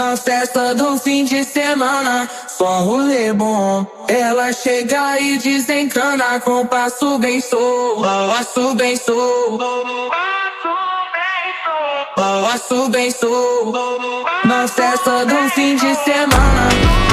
Na festa do fim de semana, só rolê bom. Ela chega e desencana com passo bem solto, passo bem solto, passo bem solto. Na festa do fim de semana.